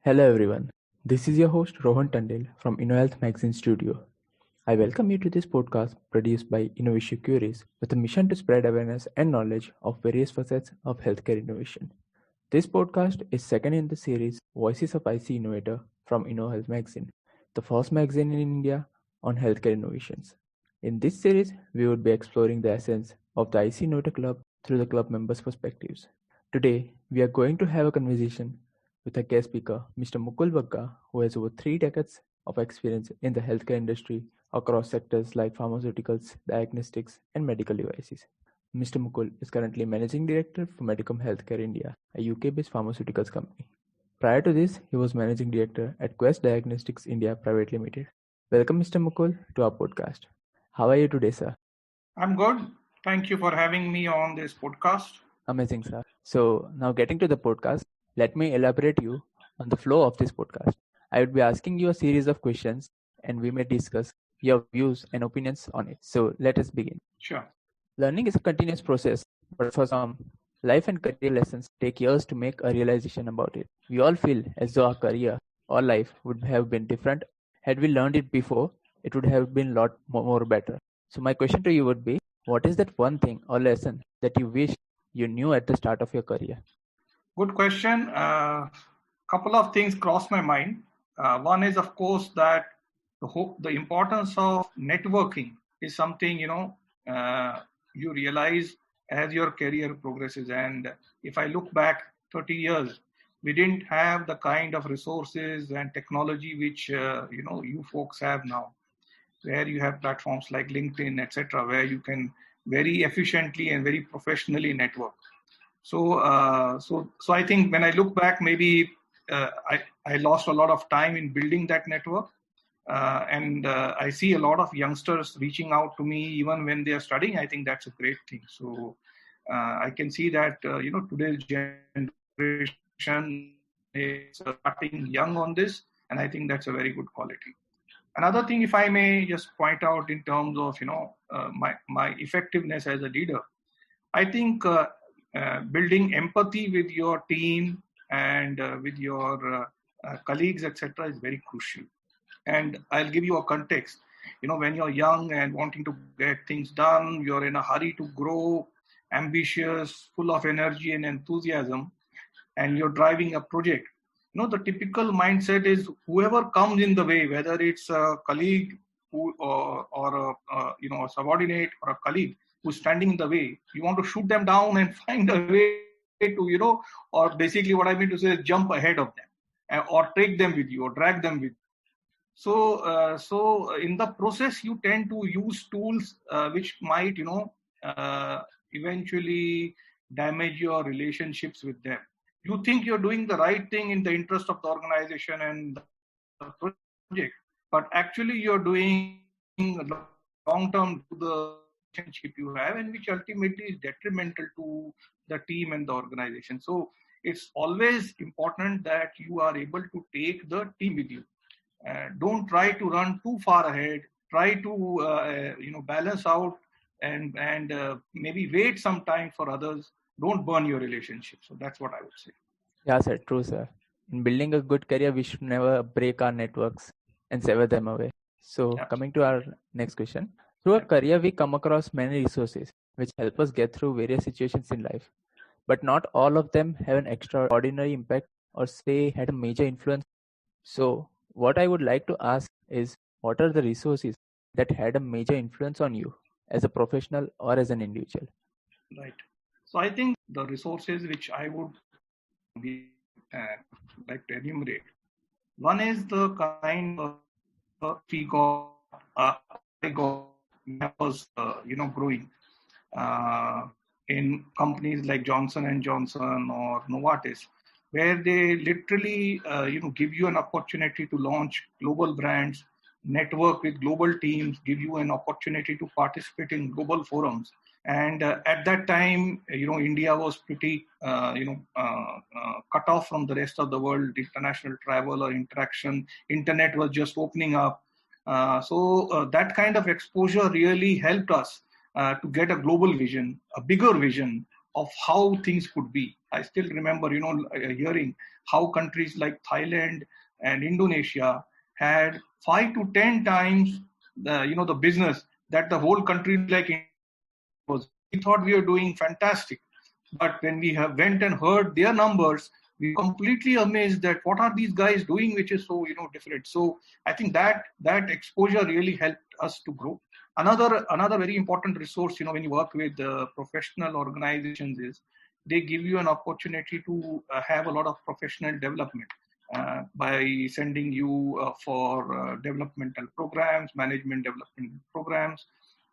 Hello everyone. This is your host Rohan Tundell from InnoHealth Magazine studio. I welcome you to this podcast produced by InnovatorCLUB with a mission to spread awareness and knowledge of various facets of healthcare innovation. This podcast is second in the series Voices of IC Innovator from InnoHealth Magazine, the first magazine in India on healthcare innovations. In this series, we would be exploring the essence of the IC Innovator Club through the club members' perspectives. Today, we are going to have a conversation with a guest speaker, Mr. Mukul Bagga, who has over 3 decades of experience in the healthcare industry across sectors like pharmaceuticals, diagnostics, and medical devices. Mr. Mukul is currently Managing Director for Medicom Healthcare India, a UK-based pharmaceuticals company. Prior to this, he was Managing Director at Quest Diagnostics India Private Limited. Welcome, Mr. Mukul, to our podcast. How are you today, sir? I'm good. Thank you for having me on this podcast. Amazing, sir. So now getting to the podcast, let me elaborate you on the flow of this podcast. I would be asking you a series of questions and we may discuss your views and opinions on it. So let us begin. Sure. Learning is a continuous process, but for some, life and career lessons take years to make a realization about it. We all feel as though our career or life would have been different. Had we learned it before, it would have been a lot more better. So my question to you would be, what is that one thing or lesson that you wish you knew at the start of your career? Good question. Couple of things crossed my mind. One is, of course, that the importance of networking is something you realize as your career progresses. And if I look back 30 years, we didn't have the kind of resources and technology which you folks have now, where you have platforms like LinkedIn, etc., where you can very efficiently and very professionally network. So I think when I look back, maybe I lost a lot of time in building that network, and I see a lot of youngsters reaching out to me even when they are studying. I think that's a great thing. So I can see that today's generation is starting young on this, and I think that's a very good quality. Another thing, if I may just point out in terms of my effectiveness as a leader, I think building empathy with your team and with your colleagues, etc., is very crucial. And I'll give you a context. When you're young and wanting to get things done, you're in a hurry to grow, ambitious, full of energy and enthusiasm, and you're driving a project. The typical mindset is whoever comes in the way, whether it's a colleague or a subordinate or a colleague who's standing in the way, you want to shoot them down and find a way to, or basically what I mean to say is jump ahead of them or take them with you or drag them with you. So in the process, you tend to use tools which might, eventually damage your relationships with them. You think you're doing the right thing in the interest of the organization and the project, but actually you're doing long-term to the relationship you have, and which ultimately is detrimental to the team and the organization. So it's always important that you are able to take the team with you. Don't try to run too far ahead. Try to balance out and maybe wait some time for others. Don't burn your relationship. So that's what I would say. Yeah, sir, true, sir. In building a good career, we should never break our networks and sever them away. So, coming to our next question. Through a career, we come across many resources which help us get through various situations in life. But not all of them have an extraordinary impact or say had a major influence. So, what I would like to ask is, what are the resources that had a major influence on you as a professional or as an individual? Right. So I think the resources which I would like to enumerate. One is the kind of we got, I got, was growing in companies like Johnson and Johnson or Novartis, where they literally give you an opportunity to launch global brands, network with global teams, give you an opportunity to participate in global forums. And at that time, India was pretty, cut off from the rest of the world. International travel or interaction, internet was just opening up. So that kind of exposure really helped us to get a global vision, a bigger vision of how things could be. I still remember, hearing how countries like Thailand and Indonesia had 5 to 10 times the business that the whole country like was. We thought we were doing fantastic, but when we have went and heard their numbers, we were completely amazed that what are these guys doing, which is so different. So I think that exposure really helped us to grow. Another very important resource, when you work with professional organizations, is they give you an opportunity to have a lot of professional development by sending you for developmental programs, management development programs.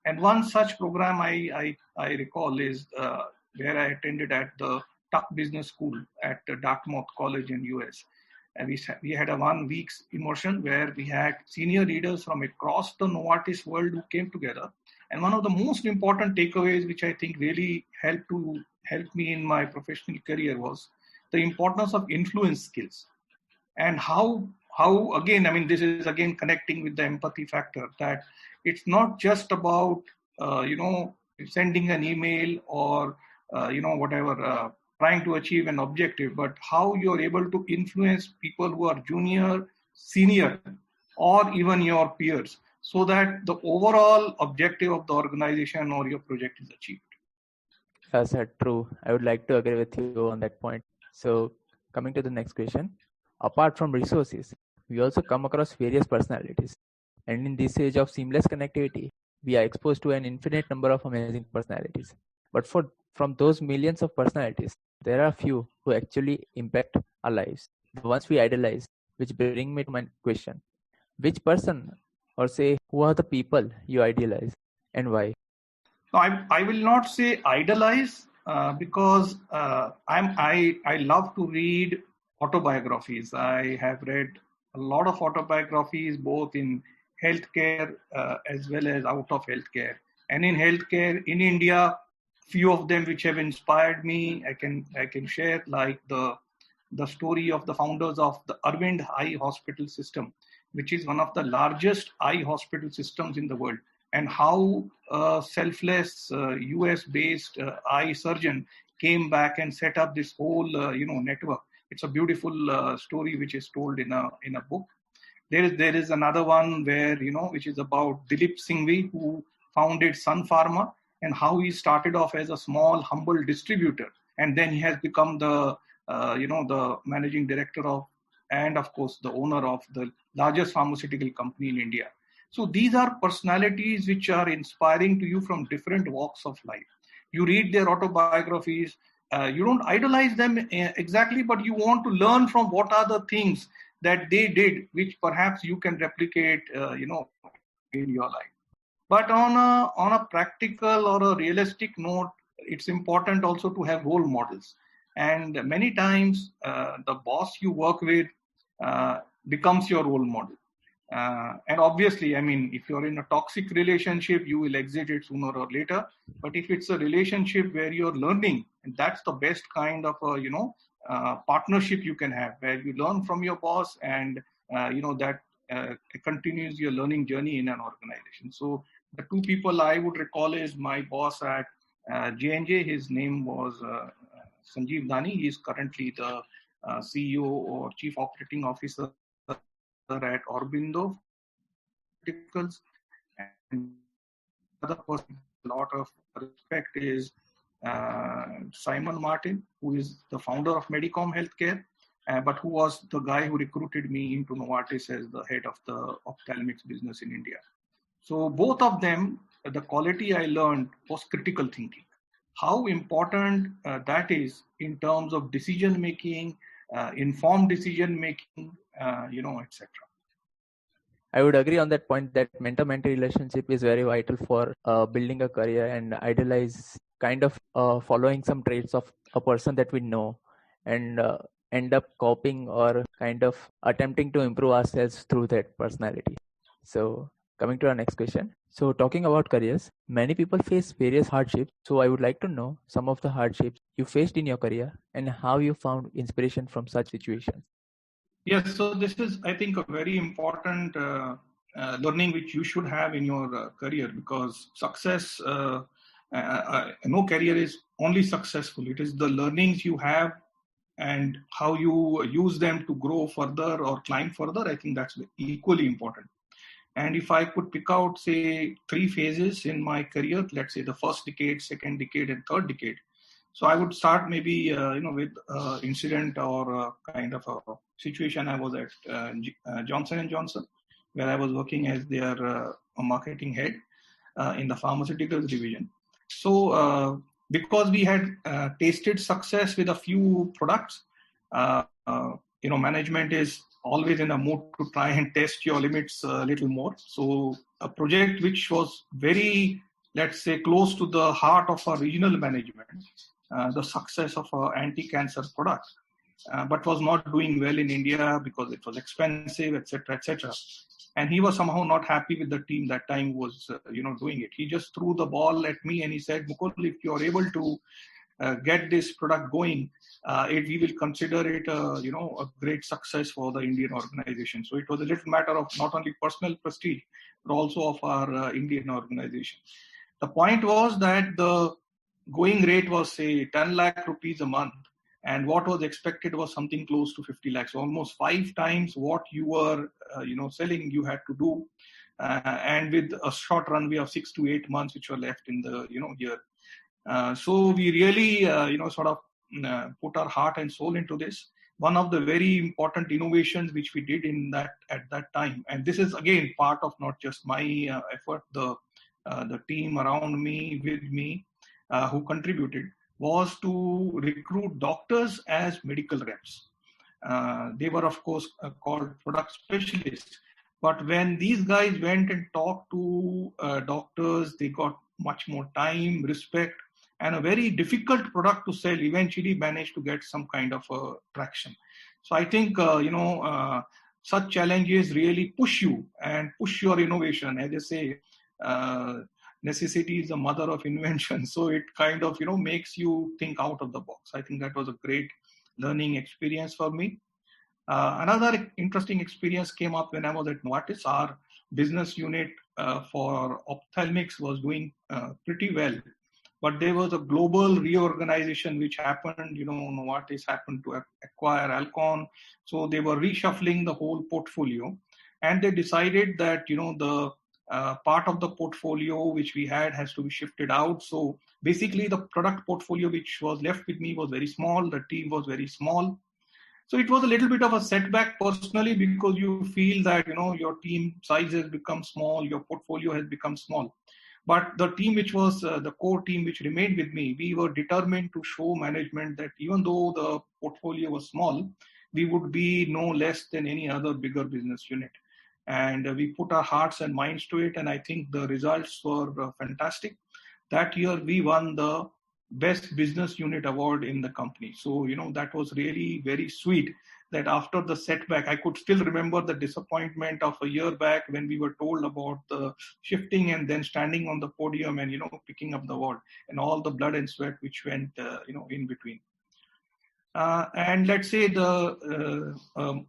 And one such program I recall is where I attended at the Tuck Business School at Dartmouth College in US. And we had a 1 week's immersion where we had senior leaders from across the Novartis world who came together. And one of the most important takeaways, which I think really helped me in my professional career, was the importance of influence skills. And how again, I mean, this is again connecting with the empathy factor, that it's not just about sending an email or whatever, trying to achieve an objective, but how you're able to influence people who are junior, senior, or even your peers, so that the overall objective of the organization or your project is achieved. Yes, true. I would like to agree with you on that point. So, coming to the next question. Apart from resources, we also come across various personalities. And in this age of seamless connectivity, we are exposed to an infinite number of amazing personalities. But from those millions of personalities, there are few who actually impact our lives, the ones we idolize, which bring me to my question. Which person, or say, who are the people you idealize and why? No, I will not say idolize because I love to read autobiographies. I have read a lot of autobiographies, both in healthcare as well as out of healthcare. And in healthcare in India, few of them which have inspired me, I can share, like the story of the founders of the Arvind Eye Hospital System, which is one of the largest eye hospital systems in the world, and how a selfless US-based eye surgeon came back and set up this whole network. It's a beautiful story which is told in a book. There is another one where which is about Dilip Singhvi, who founded Sun Pharma, and how he started off as a small humble distributor, and then he has become the the managing director of, and of course the owner of, the largest pharmaceutical company in India. So these are personalities which are inspiring to you from different walks of life. You read their autobiographies. You don't idolize them exactly, but you want to learn from what are the things that they did, which perhaps you can replicate, in your life. But on a practical or a realistic note, it's important also to have role models. And many times, the boss you work with becomes your role model. And obviously, I mean, if you're in a toxic relationship, you will exit it sooner or later. But if it's a relationship where you're learning, and that's the best kind of partnership you can have, where you learn from your boss, and that continues your learning journey in an organization. So the two people I would recall is my boss at J&J. His name was Sanjeev Dani. He is currently the CEO or Chief Operating Officer at Aurobindo Pharmaceuticals. And the other person a lot of respect is Simon Martin, who is the founder of Medicom Healthcare, but who was the guy who recruited me into Novartis as the head of the ophthalmics business in India. So both of them, the quality I learned was critical thinking. How important that is in terms of decision making, informed decision making, etc. I would agree on that point that mentor-mentee relationship is very vital for building a career, and idolize kind of following some traits of a person that we know, and end up copying or kind of attempting to improve ourselves through that personality. So coming to our next question. So talking about careers, many people face various hardships. So I would like to know some of the hardships you faced in your career and how you found inspiration from such situations. Yes, so this is, I think, a very important learning which you should have in your career, because success No career is only successful. It is the learnings you have and how you use them to grow further or climb further. I think that's equally important. And if I could pick out, say, 3 phases in my career, let's say the first decade, second decade, and third decade. So I would start maybe with incident or kind of a situation. I was at Johnson and Johnson, where I was working as their marketing head in the pharmaceuticals division. So because we had tasted success with a few products, management is always in a mood to try and test your limits a little more. So a project which was very, let's say, close to the heart of our regional management, the success of our anti-cancer product, but was not doing well in India because it was expensive, etc., etc. And he was somehow not happy with the team that time was, doing it. He just threw the ball at me and he said, Mukul, if you are able to get this product going, we will consider it, a great success for the Indian organization. So it was a little matter of not only personal prestige, but also of our Indian organization. The point was that the going rate was, say, 10 lakh rupees a month. And what was expected was something close to 50 lakhs, so almost 5 times what you were, selling, you had to do. And with a short runway of 6 to 8 months, which were left in the, year. So we really, sort of put our heart and soul into this. One of the very important innovations which we did at that time, and this is again part of not just my effort, the team around me, with me, who contributed, was to recruit doctors as medical reps. They were, of course, called product specialists. But when these guys went and talked to doctors, they got much more time, respect, and a very difficult product to sell eventually managed to get some kind of traction. So I think, such challenges really push you and push your innovation. As they say, necessity is the mother of invention. So it kind of, makes you think out of the box. I think that was a great learning experience for me. Another interesting experience came up when I was at Novartis. Our business unit for ophthalmics was doing pretty well. But there was a global reorganization which happened. Novartis happened to acquire Alcon. So they were reshuffling the whole portfolio. And they decided that, the part of the portfolio which we had has to be shifted out. So basically the product portfolio which was left with me was very small. The team was very small. So it was a little bit of a setback personally, because you feel that, your team size has become small, your portfolio has become small. But the team which was the core team which remained with me, we were determined to show management that even though the portfolio was small, we would be no less than any other bigger business unit. And we put our hearts and minds to it, and I think the results were fantastic. That year we won the Best Business Unit Award in the company. So, that was really very sweet that after the setback, I could still remember the disappointment of a year back when we were told about the shifting and then standing on the podium and, picking up the award and all the blood and sweat which went, in between. And let's say a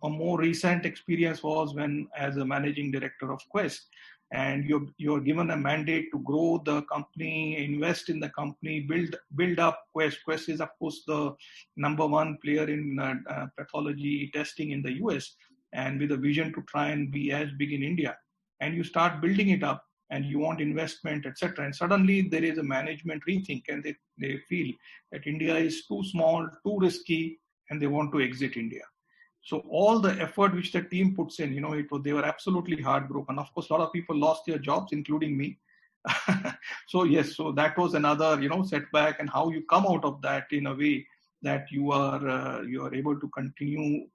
more recent experience was when, as a managing director of Quest, and you're given a mandate to grow the company, invest in the company, build up Quest. Quest is, of course, the number one player in pathology testing in the US, and with a vision to try and be as big in India. And you start building it up, and you want investment, etc. And suddenly there is a management rethink, and they feel that India is too small, too risky, and they want to exit India. So all the effort which the team puts in, they were absolutely heartbroken. Of course, a lot of people lost their jobs, including me. So yes, so that was another, setback, and how you come out of that in a way that you are able to continue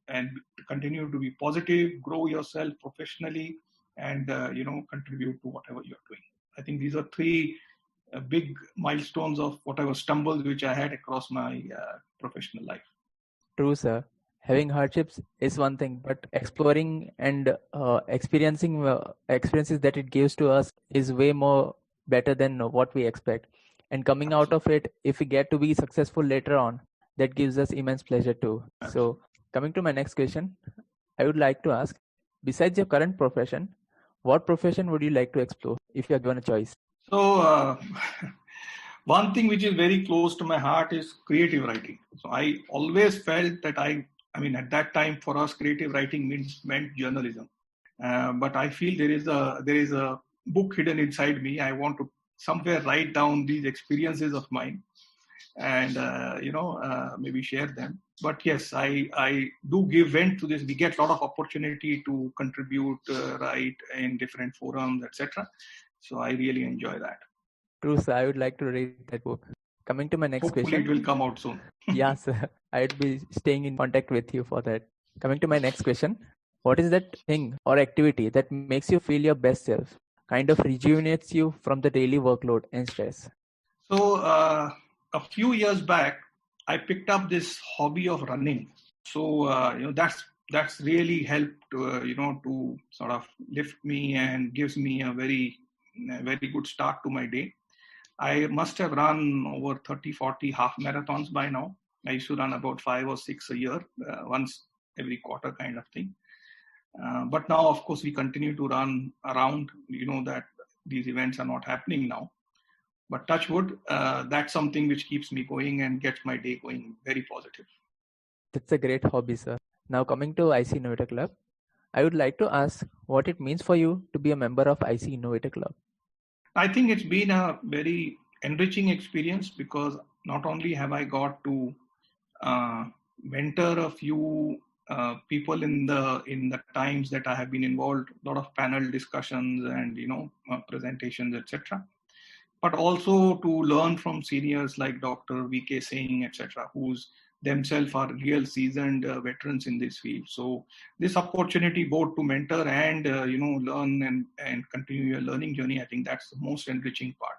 to be positive, grow yourself professionally, and contribute to whatever you're doing. I think these are 3 big milestones of whatever stumbles which I had across my professional life. True, sir. Having hardships is one thing, but exploring and experiencing experiences that it gives to us is way more better than what we expect. And coming out of it, if we get to be successful later on, that gives us immense pleasure too. So, coming to my next question, I would like to ask, besides your current profession, what profession would you like to explore if you are given a choice? So, One thing which is very close to my heart is creative writing. So I always felt that at that time for us, creative writing meant journalism. But I feel there is a book hidden inside me. I want to somewhere write down these experiences of mine and maybe share them. But yes, I do give vent to this. We get a lot of opportunity to contribute, write in different forums, etc. So I really enjoy that. True, sir. I would like to read that book. Coming to my next Hopefully, it question. will come out soon. Yeah, sir. I'd be staying in contact with you for that. Coming to my next question. What is that thing or activity that makes you feel your best self? Kind of rejuvenates you from the daily workload and stress? So a few years back, I picked up this hobby of running. So that's really helped to sort of lift me and gives me a very good start to my day. I must have run over 30, 40 half marathons by now. I used to run about 5 or 6 a year, once every quarter kind of thing. But now, of course, we continue to run around. You know that these events are not happening now. But touch wood, that's something which keeps me going and gets my day going very positive. That's a great hobby, sir. Now, coming to IC Innovator Club, I would like to ask what it means for you to be a member of IC Innovator Club. I think it's been a very enriching experience because not only have I got to mentor a few people in the times that I have been involved, a lot of panel discussions and presentations, etc. But also to learn from seniors like Dr. V.K. Singh, etc., who's themselves are real seasoned veterans in this field. So this opportunity both to mentor and learn and continue your learning journey, I think that's the most enriching part.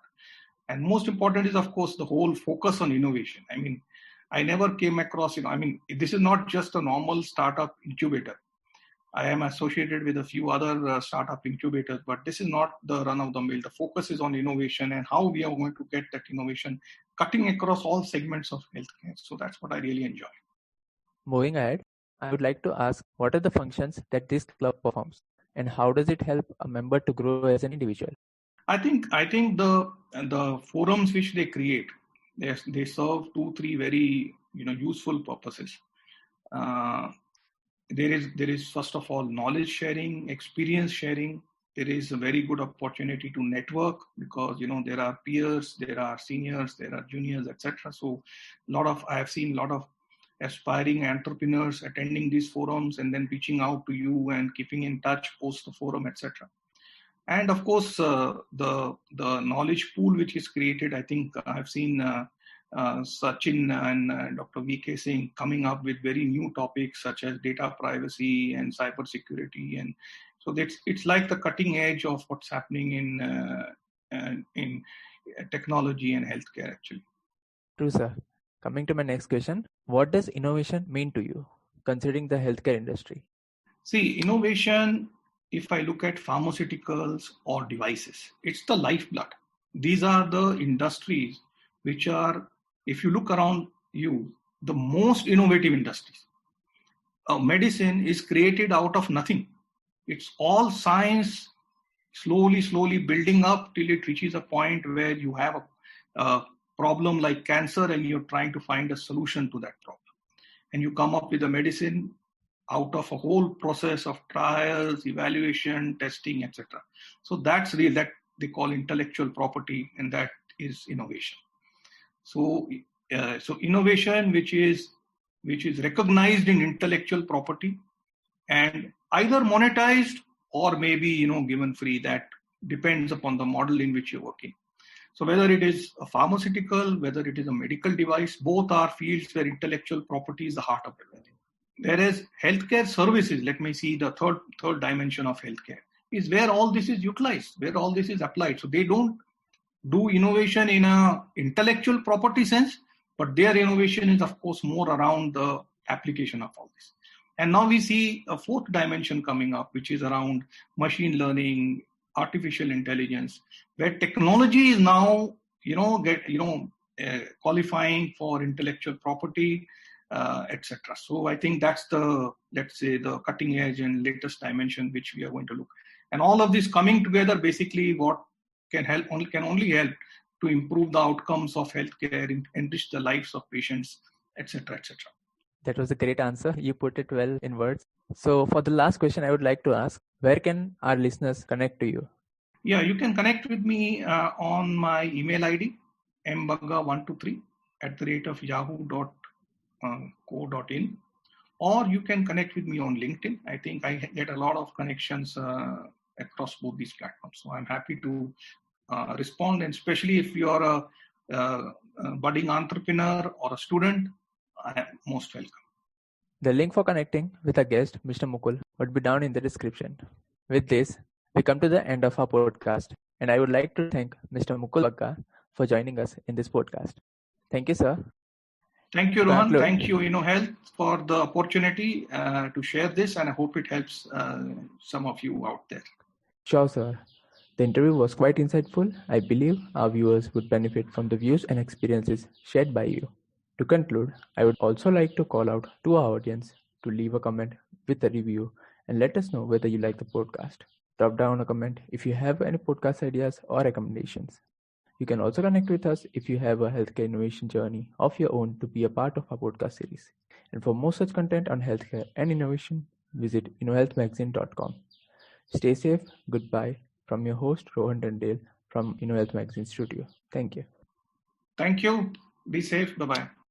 And most important is, of course, the whole focus on innovation. I mean, I never came across, this is not just a normal startup incubator. I am associated with a few other startup incubators, but this is not the run of the mill. The focus is on innovation and how we are going to get that innovation cutting across all segments of healthcare. So that's what I really enjoy. Moving ahead, I would like to ask what are the functions that this club performs and how does it help a member to grow as an individual? I think the forums which they create, they serve 2 3 very useful purposes. Uh, there is first of all knowledge sharing, experience sharing. There is a very good opportunity to network because there are peers, there are seniors, there are juniors, etc. So I have seen a lot of aspiring entrepreneurs attending these forums and then reaching out to you and keeping in touch post the forum, etc. And of course, the knowledge pool which is created. I think I've seen Sachin and Dr. V.K. Singh coming up with very new topics such as data privacy and cyber security, and so it's like the cutting edge of what's happening in technology and healthcare actually. True, sir. Coming to my next question, what does innovation mean to you, considering the healthcare industry? See, innovation, if I look at pharmaceuticals or devices, it's the lifeblood. These are the industries which are, if you look around you, the most innovative industries. Medicine is created out of nothing. It's all science slowly building up till it reaches a point where you have a problem like cancer and you're trying to find a solution to that problem. And you come up with a medicine out of a whole process of trials, evaluation, testing, etc. So that's real, that they call intellectual property, and that is innovation. So innovation which is recognized in intellectual property and either monetized or maybe given free. That depends upon the model in which you're working. So whether it is a pharmaceutical, whether it is a medical device, both are fields where intellectual property is the heart of everything. Whereas healthcare services, let me see the third dimension of healthcare, is where all this is utilized, where all this is applied. So they don't do innovation in a intellectual property sense, but their innovation is of course more around the application of all this. And now we see a fourth dimension coming up, which is around machine learning, artificial intelligence, where technology is now qualifying for intellectual property, etc. So I think that's let's say the cutting edge and latest dimension which we are going to look. And all of this coming together, basically what can only help to improve the outcomes of healthcare, enrich the lives of patients, etc., etc. That was a great answer. You put it well in words. So, for the last question, I would like to ask, where can our listeners connect to you? Yeah, you can connect with me on my email ID, mbagga123 @ yahoo.co.in, or you can connect with me on LinkedIn. I think I get a lot of connections across both these platforms. So I'm happy to respond, and especially if you're a budding entrepreneur or a student, I am most welcome. The link for connecting with our guest, Mr. Mukul, would be down in the description. With this, we come to the end of our podcast, and I would like to thank Mr. Mukul Bagga for joining us in this podcast. Thank you, sir. Thank you, To Rohan. conclude, Thank you, InnoHealth, for the opportunity to share this, and I hope it helps some of you out there. sure, sir. The interview was quite insightful. I believe our viewers would benefit from the views and experiences shared by you. To conclude, I would also like to call out to our audience to leave a comment with a review and let us know whether you like the podcast. Drop down a comment if you have any podcast ideas or recommendations. You can also connect with us if you have a healthcare innovation journey of your own to be a part of our podcast series. And for more such content on healthcare and innovation, visit InnoHealthMagazine.com. Stay safe. Goodbye from your host Rohan Tundell from InnoHealth Magazine Studio. Thank you. Thank you. Be safe. Bye bye.